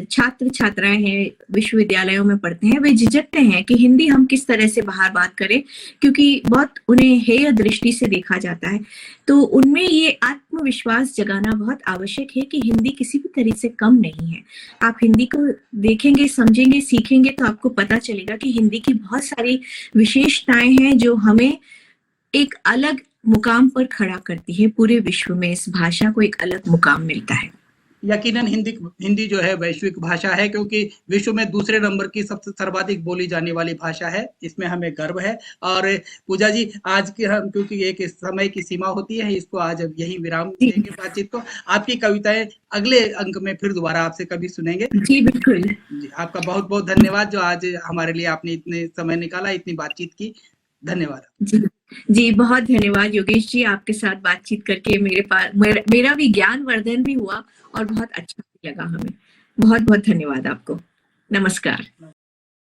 [SPEAKER 2] छात्र छात्राएं हैं, विश्वविद्यालयों में पढ़ते हैं, वे झिझकते हैं कि हिंदी हम किस तरह से बाहर बात करें, क्योंकि बहुत उन्हें हेय दृष्टि से देखा जाता है। तो उनमें ये आत्मविश्वास जगाना बहुत आवश्यक है कि हिंदी किसी भी तरह से कम नहीं है। आप हिंदी को देखेंगे, समझेंगे, सीखेंगे तो आपको पता चलेगा कि हिंदी की बहुत सारी विशेषताएं हैं जो हमें एक अलग मुकाम पर खड़ा करती है। पूरे विश्व में इस भाषा को एक अलग मुकाम मिलता है।
[SPEAKER 1] यकीनन हिंदी जो है वैश्विक भाषा है, क्योंकि विश्व में दूसरे नंबर की सबसे सर्वाधिक बोली जाने वाली भाषा है। इसमें हमें गर्व है। और पूजा जी, आज की हम क्योंकि एक समय की सीमा होती है, इसको आज यही विराम देंगे बातचीत को। आपकी कविताएं अगले अंक में फिर दोबारा आपसे कभी सुनेंगे।
[SPEAKER 2] जी बिल्कुल
[SPEAKER 1] जी, आपका बहुत बहुत धन्यवाद जो आज हमारे लिए आपने इतने समय निकाला, इतनी बातचीत की। धन्यवाद।
[SPEAKER 2] जी, बहुत धन्यवाद योगेश जी, आपके साथ बातचीत करके मेरा भी ज्ञान वर्धन भी हुआ और बहुत अच्छा भी लगा हमें। बहुत बहुत धन्यवाद आपको। नमस्कार।